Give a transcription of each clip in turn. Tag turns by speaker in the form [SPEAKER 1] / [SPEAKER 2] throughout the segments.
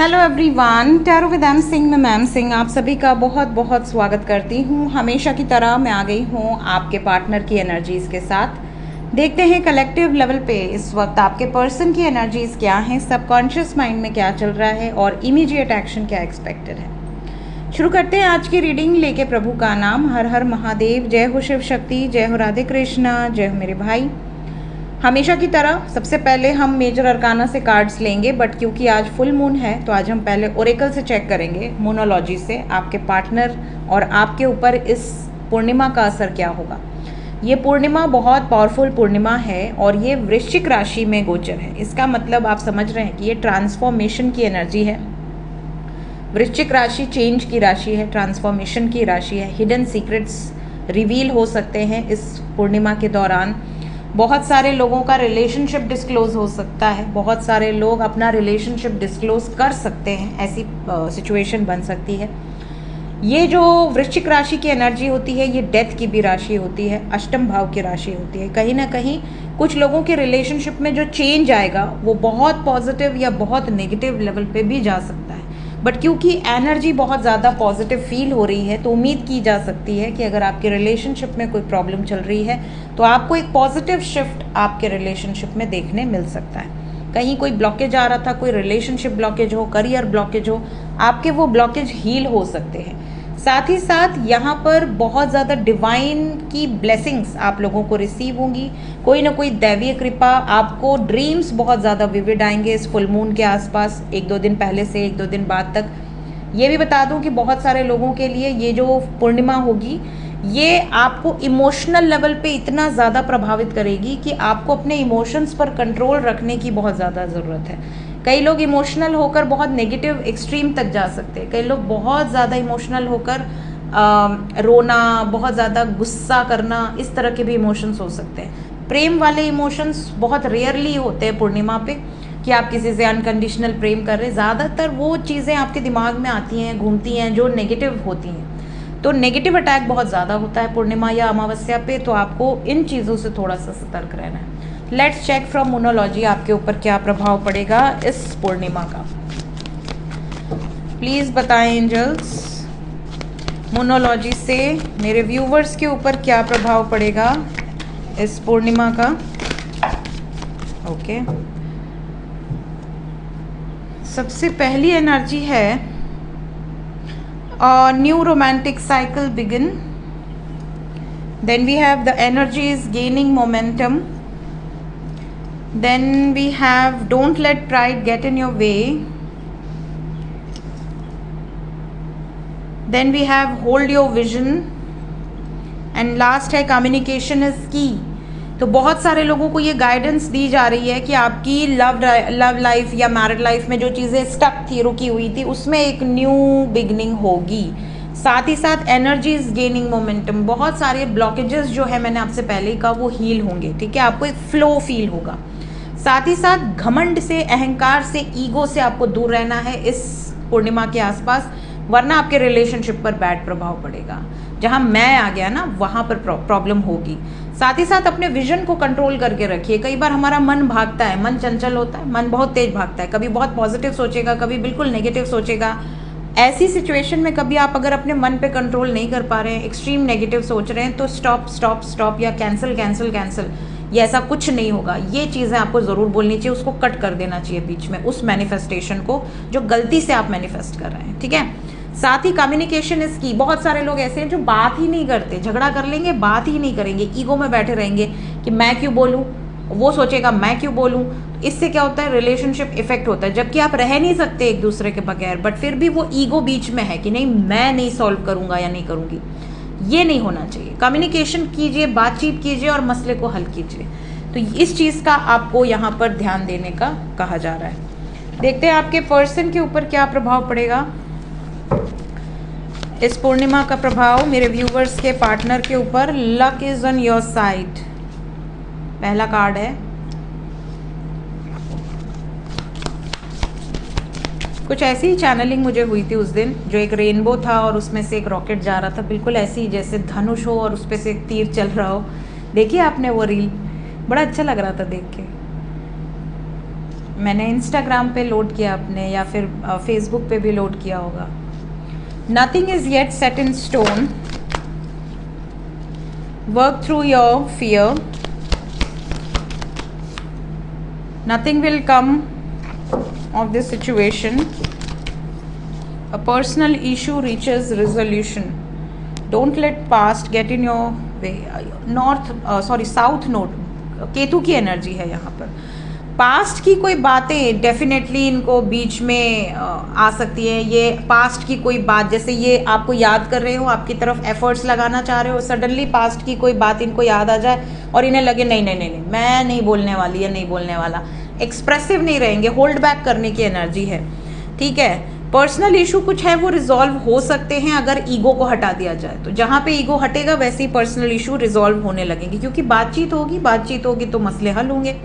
[SPEAKER 1] Hello everyone, tarot with M Singh में ma'am Singh आप सभी का बहुत बहुत स्वागत करती हूँ। हमेशा की तरह मैं आ गई हूँ आपके पार्टनर की एनर्जीज़ के साथ। देखते हैं कलेक्टिव लेवल पे इस वक्त आपके पर्सन की एनर्जीज़ क्या हैं, सबकॉन्शियस माइंड में क्या चल रहा है और इमीडिएट एक्शन क्या एक्सपेक्टेड है। शुरू करते हैं आज की रीडिंग लेके प्रभु का नाम। हर हर महादेव, जय हो शिव शक्ति, जय हो राधे कृष्णा, जय हो मेरे भाई। हमेशा की तरह सबसे पहले हम मेजर अरकाना से कार्ड्स लेंगे, बट क्योंकि आज फुल मून है तो आज हम पहले ओरेकल से चेक करेंगे, मोनोलॉजी से, आपके पार्टनर और आपके ऊपर इस पूर्णिमा का असर क्या होगा। ये पूर्णिमा बहुत पावरफुल पूर्णिमा है और ये वृश्चिक राशि में गोचर है। इसका मतलब आप समझ रहे हैं कि ये ट्रांसफॉर्मेशन की एनर्जी है। वृश्चिक राशि चेंज की राशि है, ट्रांसफॉर्मेशन की राशि है। हिडन सीक्रेट्स रिवील हो सकते हैं इस पूर्णिमा के दौरान। बहुत सारे लोगों का रिलेशनशिप डिस्क्लोज हो सकता है, बहुत सारे लोग अपना रिलेशनशिप डिस्क्लोज कर सकते हैं, ऐसी सिचुएशन बन सकती है। ये जो वृश्चिक राशि की एनर्जी होती है ये डेथ की भी राशि होती है, अष्टम भाव की राशि होती है। कहीं ना कहीं कुछ लोगों के रिलेशनशिप में जो चेंज आएगा वो बहुत पॉजिटिव या बहुत नेगेटिव लेवल पे भी जा सकता है, बट क्योंकि एनर्जी बहुत ज़्यादा पॉजिटिव फील हो रही है तो उम्मीद की जा सकती है कि अगर आपके रिलेशनशिप में कोई प्रॉब्लम चल रही है तो आपको एक पॉजिटिव शिफ्ट आपके रिलेशनशिप में देखने मिल सकता है। कहीं कोई ब्लॉकेज आ रहा था, कोई रिलेशनशिप ब्लॉकेज हो, करियर ब्लॉकेज हो, आपके वो ब्लॉकेज हील हो सकते हैं। साथ ही साथ यहाँ पर बहुत ज़्यादा डिवाइन की ब्लेसिंग्स आप लोगों को रिसीव होंगी। कोई ना कोई दैवीय कृपा, आपको ड्रीम्स बहुत ज़्यादा विविड आएंगे इस फुल मून के आसपास, एक दो दिन पहले से एक दो दिन बाद तक। ये भी बता दूं कि बहुत सारे लोगों के लिए ये जो पूर्णिमा होगी ये आपको इमोशनल लेवल पे इतना ज़्यादा प्रभावित करेगी कि आपको अपने इमोशंस पर कंट्रोल रखने की बहुत ज़्यादा ज़रूरत है। कई लोग इमोशनल होकर बहुत नेगेटिव एक्सट्रीम तक जा सकते हैं, कई लोग बहुत ज़्यादा इमोशनल होकर रोना, बहुत ज़्यादा गुस्सा करना, इस तरह के भी इमोशंस हो सकते हैं। प्रेम वाले इमोशंस बहुत रेयरली होते हैं पूर्णिमा पे कि आप किसी से अनकंडीशनल प्रेम कर रहे हैं। ज़्यादातर वो चीज़ें आपके दिमाग में आती हैं, घूमती हैं, जो नेगेटिव होती हैं। तो नेगेटिव अटैक बहुत ज़्यादा होता है पूर्णिमा या अमावस्या पे, तो आपको इन चीज़ों से थोड़ा सा सतर्क रहना है। लेट्स चेक फ्रॉम मोनोलॉजी आपके ऊपर क्या प्रभाव पड़ेगा इस पूर्णिमा का। प्लीज़ बताएं एंजल्स, मोनोलॉजी से मेरे व्यूवर्स के ऊपर क्या प्रभाव पड़ेगा इस पूर्णिमा का। ओके, सबसे पहली एनर्जी है new romantic cycle begin. Then we have the energy is gaining momentum. Then we have don't let pride get in your way. Then we have hold your vision. And last है communication is key. तो बहुत सारे लोगों को ये guidance दी जा रही है कि आपकी लव लाइफ या मैरिड लाइफ में जो चीज़ें स्टक थी, रुकी हुई थी, उसमें एक न्यू बिगनिंग होगी। साथ ही साथ एनर्जी इज गेनिंग मोमेंटम। बहुत सारे ब्लॉकेजेस जो है, मैंने आपसे पहले ही कहा, वो हील होंगे। ठीक है, आपको एक फ्लो फील होगा। साथ ही साथ घमंड से, अहंकार से, ईगो से आपको दूर रहना है इस पूर्णिमा के आसपास, वरना आपके रिलेशनशिप पर बैड प्रभाव पड़ेगा। जहां मैं आ गया ना, वहां पर प्रॉब्लम होगी। साथ ही साथ अपने विजन को कंट्रोल करके रखिए। कई बार हमारा मन भागता है, मन चंचल होता है, मन बहुत तेज भागता है, कभी बहुत पॉजिटिव सोचेगा, कभी बिल्कुल नेगेटिव सोचेगा। ऐसी सिचुएशन में कभी आप अगर अपने मन पे कंट्रोल नहीं कर पा रहे हैं, एक्सट्रीम नेगेटिव सोच रहे हैं, तो स्टॉप स्टॉप स्टॉप या कैंसिल कैंसिल कैंसिल, ये ऐसा कुछ नहीं होगा। ये चीज़ें आपको ज़रूर बोलनी चाहिए, उसको कट कर देना चाहिए बीच में, उस मैनिफेस्टेशन को जो गलती से आप मैनिफेस्ट कर रहे हैं। ठीक है, साथ ही कम्युनिकेशन इज की। बहुत सारे लोग ऐसे हैं जो बात ही नहीं करते, झगड़ा कर लेंगे, बात ही नहीं करेंगे, ईगो में बैठे रहेंगे कि मैं क्यों बोलूँ, वो सोचेगा मैं क्यों बोलूँ। इससे क्या होता है, रिलेशनशिप इफेक्ट होता है, जबकि आप रह नहीं सकते एक दूसरे के बगैर, बट फिर भी वो ईगो बीच में है कि नहीं, मैं नहीं सॉल्व करूँगा या नहीं करूँगी। ये नहीं होना चाहिए। कम्युनिकेशन कीजिए, बातचीत कीजिए और मसले को हल कीजिए। तो इस चीज़ का आपको यहाँ पर ध्यान देने का कहा जा रहा है। देखते हैं आपके पर्सन के ऊपर क्या प्रभाव पड़ेगा इस पूर्णिमा का प्रभाव मेरे व्यूवर्स के पार्टनर के ऊपर। Luck is on your side, पहला कार्ड है। कुछ ऐसी ही चैनलिंग मुझे हुई थी उस दिन, जो एक रेनबो था और उसमें से एक रॉकेट जा रहा था, बिल्कुल ऐसी ही जैसे धनुष हो और उस पर से एक तीर चल रहा हो। देखिए आपने वो रील, बड़ा अच्छा लग रहा था देख के। मैंने इंस्टाग्राम पे लोड किया अपने, या फिर फेसबुक पे भी लोड किया होगा। Nothing is yet set in stone, work through your fear, nothing will come of this situation, a personal issue reaches resolution, don't let past get in your way। South node Ketu की energy है यहाँ पर। Past की कोई बातें definitely इनको बीच में आ सकती है। ये पास्ट की कोई बात, जैसे ये आपको याद कर रहे हो, आपकी तरफ एफर्ट्स लगाना चाह रहे हो, सडनली पास्ट की कोई बात इनको याद आ जाए और इन्हें लगे नहीं नहीं नहीं नहीं मैं नहीं बोलने वाली या नहीं बोलने वाला, एक्सप्रेसिव नहीं रहेंगे, होल्ड बैक करने की एनर्जी है। ठीक है, पर्सनल इशू कुछ है वो रिजॉल्व हो सकते हैं अगर ईगो को हटा दिया जाए। तो जहाँ पे ईगो हटेगा वैसे ही पर्सनल इशू रिजॉल्व होने लगेंगे, क्योंकि बातचीत होगी तो मसले हल होंगे।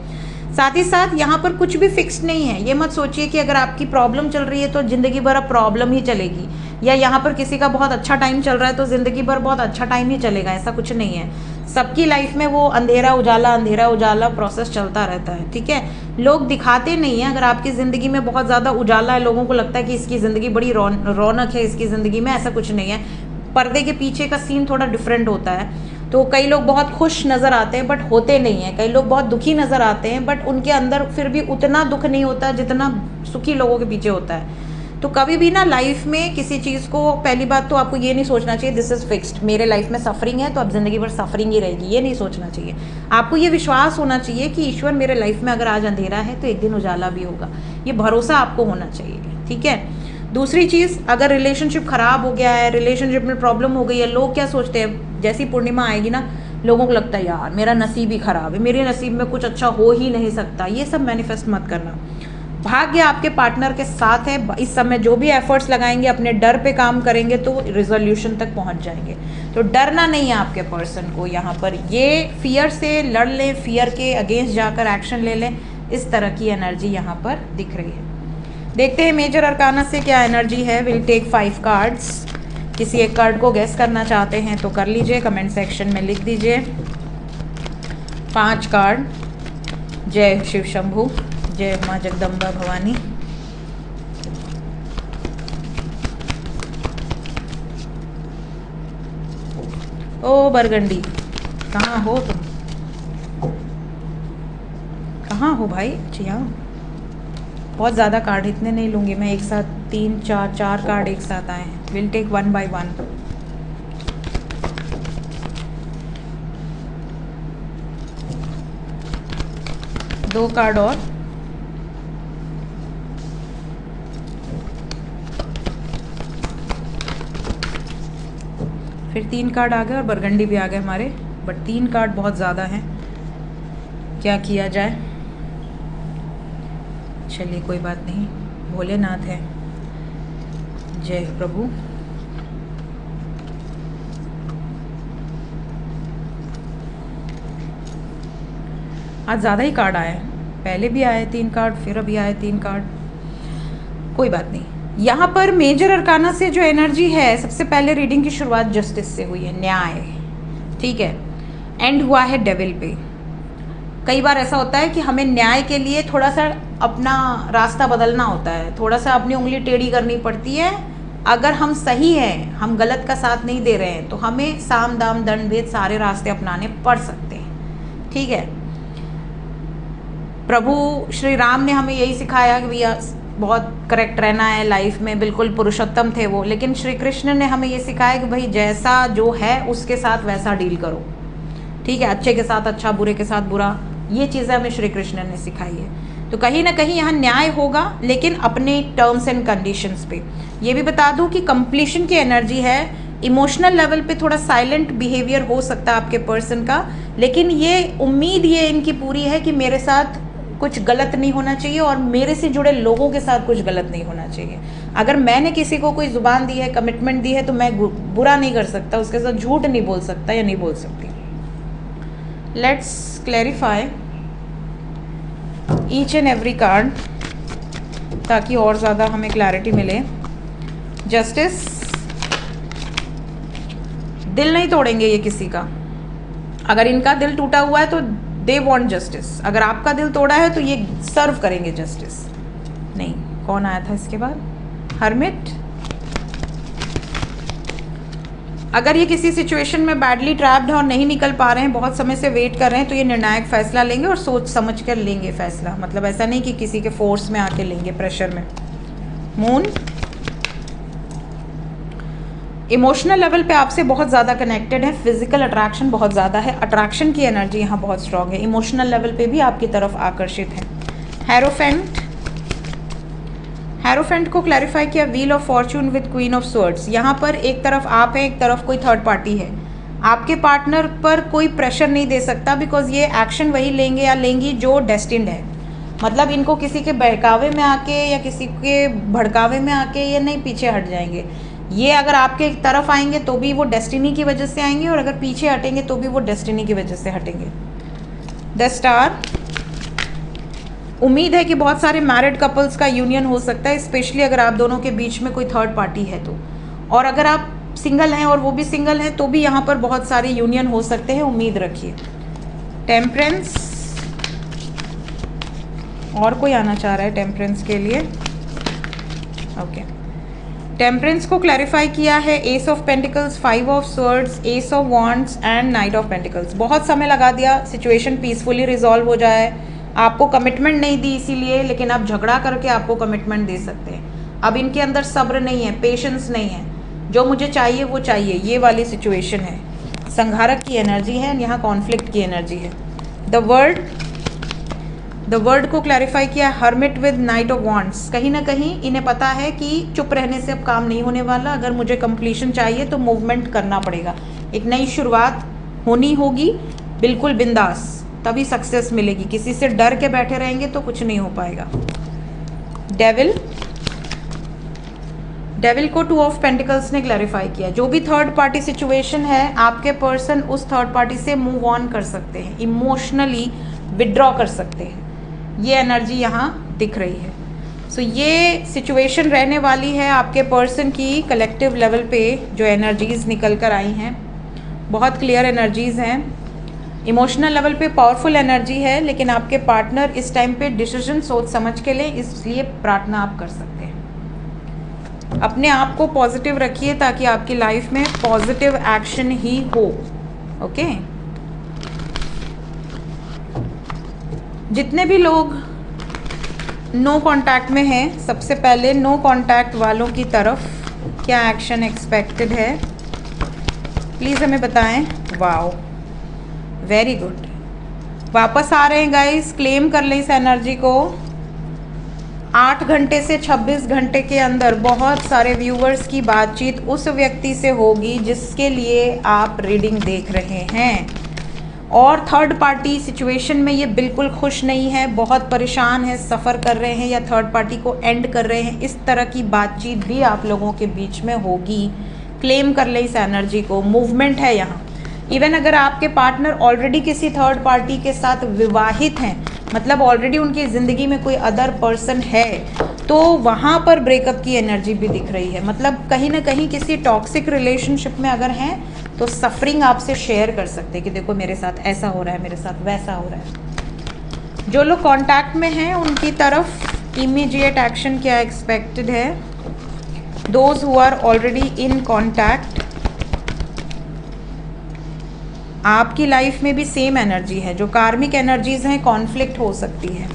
[SPEAKER 1] साथ ही साथ यहाँ पर कुछ भी फिक्स्ड नहीं है। ये मत सोचिए कि अगर आपकी प्रॉब्लम चल रही है तो ज़िंदगी भर अब प्रॉब्लम ही चलेगी, या यहाँ पर किसी का बहुत अच्छा टाइम चल रहा है तो ज़िंदगी भर बहुत अच्छा टाइम ही चलेगा, ऐसा कुछ नहीं है। सबकी लाइफ में वो अंधेरा उजाला प्रोसेस चलता रहता है। ठीक है, लोग दिखाते नहीं हैं। अगर आपकी ज़िंदगी में बहुत ज़्यादा उजाला है, लोगों को लगता है कि इसकी ज़िंदगी बड़ी रौनक है इसकी ज़िंदगी में, ऐसा कुछ नहीं है। पर्दे के पीछे का सीन थोड़ा डिफरेंट होता है। तो कई लोग बहुत खुश नज़र आते हैं बट होते नहीं हैं, कई लोग बहुत दुखी नज़र आते हैं बट उनके अंदर फिर भी उतना दुख नहीं होता जितना सुखी लोगों के पीछे होता है। तो कभी भी ना लाइफ में किसी चीज़ को, पहली बात तो आपको ये नहीं सोचना चाहिए दिस इज़ फिक्स्ड, मेरे लाइफ में सफरिंग है तो अब ज़िंदगी भर सफरिंग ही रहेगी, ये नहीं सोचना चाहिए। आपको ये विश्वास होना चाहिए कि ईश्वर मेरे लाइफ में अगर आज अंधेरा है तो एक दिन उजाला भी होगा, ये भरोसा आपको होना चाहिए। ठीक है, दूसरी चीज़, अगर रिलेशनशिप ख़राब हो गया है, रिलेशनशिप में प्रॉब्लम हो गई है, लोग क्या सोचते हैं, जैसी पूर्णिमा आएगी ना लोगों को लगता है यार मेरा नसीब ही ख़राब है, मेरे नसीब में कुछ अच्छा हो ही नहीं सकता। ये सब मैनिफेस्ट मत करना। भाग्य आपके पार्टनर के साथ है। इस समय जो भी एफर्ट्स लगाएंगे, अपने डर पे काम करेंगे तो रिजोल्यूशन तक पहुंच जाएंगे। तो डरना नहीं है आपके पर्सन को, यहाँ पर ये फियर से लड़ लें, फियर के अगेंस्ट जाकर एक्शन ले लें, इस तरह की एनर्जी यहाँ पर दिख रही है। देखते हैं मेजर अरकाना से क्या एनर्जी है। Will take 5 cards. किसी एक कार्ड को गेस करना चाहते हैं तो कर लीजिए, कमेंट सेक्शन में लिख दीजिए। 5 कार्ड। जय शिव शंभू, जय माँ जगदम्बा भवानी। ओ बरगंडी, कहाँ हो तुम, कहाँ हो भाई? चिया, बहुत ज़्यादा कार्ड इतने नहीं लूँगी मैं एक साथ, 3 4 कार्ड एक साथ आए हैं। Will take 1 by 1। दो कार्ड और। फिर 3 कार्ड आ गए और बरगंडी भी आ गए हमारे, बट 3 कार्ड बहुत ज़्यादा हैं, क्या किया जाए? चलिए कोई बात नहीं, भोलेनाथ है। जय प्रभु। आज ज़्यादा ही कार्ड आए, पहले भी आए 3 कार्ड, फिर अभी आए 3 कार्ड, कोई बात नहीं। यहाँ पर मेजर अरकाना से जो एनर्जी है, सबसे पहले रीडिंग की शुरुआत जस्टिस से हुई है, न्याय। ठीक है, एंड हुआ है डेविल पे। कई बार ऐसा होता है कि हमें न्याय के लिए थोड़ा सा अपना रास्ता बदलना होता है, थोड़ा सा अपनी उंगली टेढ़ी करनी पड़ती है। अगर हम सही हैं, हम गलत का साथ नहीं दे रहे हैं, तो हमें साम दाम दंड भेद सारे रास्ते अपनाने पड़ सकते हैं। ठीक है, प्रभु श्री राम ने हमें यही सिखाया कि भैया बहुत करेक्ट रहना है लाइफ में, बिल्कुल पुरुषोत्तम थे वो। लेकिन श्री कृष्ण ने हमें ये सिखाया कि भाई जैसा जो है उसके साथ वैसा डील करो। ठीक है, अच्छे के साथ अच्छा, बुरे के साथ बुरा, ये चीज़ें हमें श्री कृष्ण ने सिखाई है। तो कहीं ना कहीं यहाँ न्याय होगा, लेकिन अपने टर्म्स एंड कंडीशंस पे। ये भी बता दूँ कि कंप्लीशन की एनर्जी है। इमोशनल लेवल पे थोड़ा साइलेंट बिहेवियर हो सकता है आपके पर्सन का, लेकिन ये उम्मीद ये इनकी पूरी है कि मेरे साथ कुछ गलत नहीं होना चाहिए और मेरे से जुड़े लोगों के साथ कुछ गलत नहीं होना चाहिए। अगर मैंने किसी को कोई ज़ुबान दी है, कमिटमेंट दी है, तो मैं बुरा नहीं कर सकता, उसके साथ झूठ नहीं बोल सकता या नहीं बोल सकती। Let's clarify each and every card ताकि और ज़्यादा हमें क्लैरिटी मिले। जस्टिस, दिल नहीं तोड़ेंगे ये किसी का। अगर इनका दिल टूटा हुआ है तो दे वॉन्ट जस्टिस। अगर आपका दिल तोड़ा है तो ये सर्व करेंगे जस्टिस। नहीं, कौन आया था इसके बाद? हर्मिट। अगर ये किसी सिचुएशन में बैडली ट्रैप्ड है और नहीं निकल पा रहे हैं, बहुत समय से वेट कर रहे हैं, तो ये निर्णायक फैसला लेंगे और सोच समझ कर लेंगे फैसला। मतलब ऐसा नहीं कि किसी के फोर्स में आके लेंगे, प्रेशर में। मून। इमोशनल लेवल पे आपसे बहुत ज़्यादा कनेक्टेड है, फिजिकल अट्रैक्शन बहुत ज़्यादा है, अट्रैक्शन की एनर्जी यहाँ बहुत स्ट्रांग है, इमोशनल लेवल पे भी आपकी तरफ आकर्षित है। हेरोफेंट। हेरोफेंट को क्लैरिफाई किया wheel of Fortune with queen of swords. यहाँ पर एक तरफ आप हैं, एक तरफ कोई थर्ड पार्टी है। आपके पार्टनर पर कोई प्रेशर नहीं दे सकता, बिकॉज ये एक्शन वही लेंगे या लेंगी जो डेस्टिन्ड है। मतलब इनको किसी के बहकावे में आके या किसी के भड़कावे में आके ये नहीं पीछे हट जाएंगे। ये अगर आपके तरफ आएंगे तो भी वो डेस्टिनी की वजह से आएंगे, और अगर पीछे हटेंगे तो भी वो डेस्टिनी की वजह से हटेंगे। The star. उम्मीद है कि बहुत सारे मैरिड कपल्स का यूनियन हो सकता है, स्पेशली अगर आप दोनों के बीच में कोई थर्ड पार्टी है तो। और अगर आप सिंगल हैं और वो भी सिंगल हैं तो भी यहाँ पर बहुत सारे यूनियन हो सकते हैं, उम्मीद रखिए। टेम्परेंस। और कोई आना चाह रहा है टेम्परेंस के लिए? ओके। टेम्परेंस को क्लैरिफाई किया है S of pentacles, 5 of swords, S of wands and night of pentacles. बहुत समय लगा दिया सिचुएशन पीसफुली रिजॉल्व हो जाए, आपको कमिटमेंट नहीं दी इसीलिए, लेकिन आप झगड़ा करके आपको कमिटमेंट दे सकते हैं। अब इनके अंदर सब्र नहीं है, पेशेंस नहीं है, जो मुझे चाहिए वो चाहिए, ये वाली सिचुएशन है। संघारक की एनर्जी है, यहाँ कॉन्फ्लिक्ट की एनर्जी है। द वर्ड को क्लैरिफाई किया hermit with night of wands. कहीं ना कहीं इन्हें पता है कि चुप रहने से अब काम नहीं होने वाला, अगर मुझे कंप्लीशन चाहिए तो मूवमेंट करना पड़ेगा, एक नई शुरुआत होनी होगी, बिल्कुल बिंदास, तभी सक्सेस मिलेगी। किसी से डर के बैठे रहेंगे तो कुछ नहीं हो पाएगा। डेविल। डेविल को 2 ऑफ पेंटिकल्स ने क्लैरिफाई किया, जो भी थर्ड पार्टी सिचुएशन है, आपके पर्सन उस थर्ड पार्टी से मूव ऑन कर सकते हैं, इमोशनली विड्रॉ कर सकते हैं, ये एनर्जी यहाँ दिख रही है। सो ये सिचुएशन रहने वाली है आपके पर्सन की कलेक्टिव लेवल पे। जो एनर्जीज़ निकल कर आई हैं बहुत क्लियर एनर्जीज़ हैं, इमोशनल लेवल पे पावरफुल एनर्जी है, लेकिन आपके पार्टनर इस टाइम पे डिसीजन सोच समझ के लें, इसलिए प्रार्थना आप कर सकते हैं। अपने आप को पॉजिटिव रखिए ताकि आपकी लाइफ में पॉजिटिव एक्शन ही हो। ओके। जितने भी लोग नो कांटेक्ट में हैं, सबसे पहले नो कांटेक्ट वालों की तरफ क्या एक्शन एक्सपेक्टेड है प्लीज़ हमें बताएं। वाओ, वेरी गुड, वापस आ रहे हैं गाइस, क्लेम कर लें इस एनर्जी को। 8 घंटे से 26 घंटे के अंदर बहुत सारे व्यूवर्स की बातचीत उस व्यक्ति से होगी जिसके लिए आप रीडिंग देख रहे हैं, और थर्ड पार्टी सिचुएशन में ये बिल्कुल खुश नहीं है, बहुत परेशान है, सफ़र कर रहे हैं या थर्ड पार्टी को एंड कर रहे हैं। इस तरह की बातचीत भी आप लोगों के बीच में होगी। क्लेम कर ले इस एनर्जी को, मूवमेंट है यहाँ। इवन अगर आपके पार्टनर ऑलरेडी किसी थर्ड पार्टी के साथ विवाहित हैं, मतलब ऑलरेडी उनकी ज़िंदगी में कोई अदर पर्सन है, तो वहाँ पर ब्रेकअप की एनर्जी भी दिख रही है। मतलब कहीं ना कहीं किसी टॉक्सिक रिलेशनशिप में अगर हैं तो सफरिंग आपसे शेयर कर सकते हैं कि देखो मेरे साथ ऐसा हो रहा है, मेरे साथ वैसा हो रहा है। जो लोग कांटेक्ट में हैं उनकी तरफ इमीडिएट एक्शन क्या एक्सपेक्टेड है। Those who are already in contact, आपकी लाइफ में भी सेम एनर्जी है। जो कार्मिक एनर्जीज हैं, कॉन्फ्लिक्ट हो सकती है,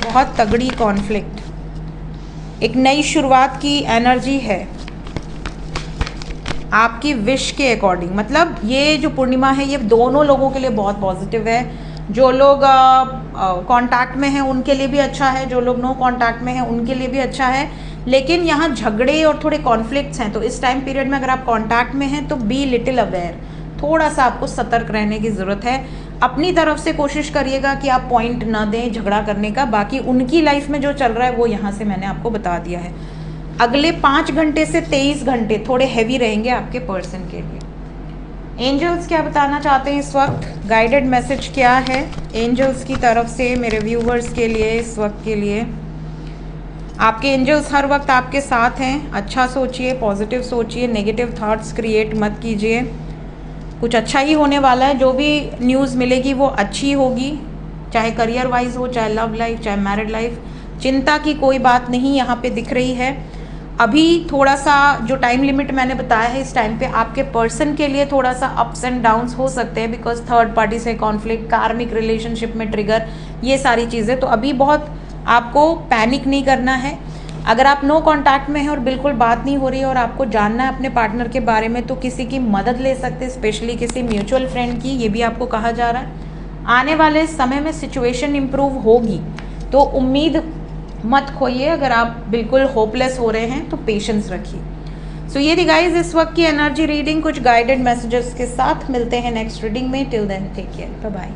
[SPEAKER 1] बहुत तगड़ी कॉन्फ्लिक्ट, एक नई शुरुआत की एनर्जी है आपकी विश के अकॉर्डिंग। मतलब ये जो पूर्णिमा है ये दोनों लोगों के लिए बहुत पॉजिटिव है। जो लोग कांटेक्ट में हैं उनके लिए भी अच्छा है, जो लोग नो कांटेक्ट में हैं उनके लिए भी अच्छा है। लेकिन यहाँ झगड़े और थोड़े कॉन्फ्लिक्ट्स हैं, तो इस टाइम पीरियड में अगर आप कांटेक्ट में हैं तो बी लिटिल अवेयर, थोड़ा सा आपको सतर्क रहने की ज़रूरत है। अपनी तरफ से कोशिश करिएगा कि आप पॉइंट ना दें झगड़ा करने का। बाकी उनकी लाइफ में जो चल रहा है वो यहाँ से मैंने आपको बता दिया है। अगले 5 घंटे से 23 घंटे थोड़े हैवी रहेंगे आपके पर्सन के लिए। एंजल्स क्या बताना चाहते हैं इस वक्त, गाइडेड मैसेज क्या है एंजल्स की तरफ से मेरे व्यूवर्स के लिए इस वक्त के लिए। आपके एंजल्स हर वक्त आपके साथ हैं। अच्छा सोचिए, पॉजिटिव सोचिए, नेगेटिव थॉट्स क्रिएट मत कीजिए। कुछ अच्छा ही होने वाला है। जो भी न्यूज़ मिलेगी वो अच्छी होगी, चाहे करियर वाइज हो, चाहे लव लाइफ, चाहे मैरिड लाइफ। चिंता की कोई बात नहीं यहाँ पे दिख रही है। अभी थोड़ा सा जो टाइम लिमिट मैंने बताया है, इस टाइम पे आपके पर्सन के लिए थोड़ा सा अप्स एंड डाउन्स हो सकते हैं, बिकॉज थर्ड पार्टी से कॉन्फ्लिक्ट, कार्मिक रिलेशनशिप में ट्रिगर, ये सारी चीज़ें। तो अभी बहुत आपको पैनिक नहीं करना है। अगर आप नो कांटेक्ट में हैं और बिल्कुल बात नहीं हो रही है और आपको जानना है अपने पार्टनर के बारे में, तो किसी की मदद ले सकते हैं, स्पेशली किसी म्यूचुअल फ्रेंड की। ये भी आपको कहा जा रहा है। आने वाले समय में सिचुएशन इम्प्रूव होगी, तो उम्मीद मत खोइए। अगर आप बिल्कुल होपलेस हो रहे हैं तो पेशेंस रखिए। सो ये थी गाइज इस वक्त की एनर्जी रीडिंग, कुछ गाइडेड मैसेजेस के साथ। मिलते हैं नेक्स्ट रीडिंग में। Till then take care, bye bye.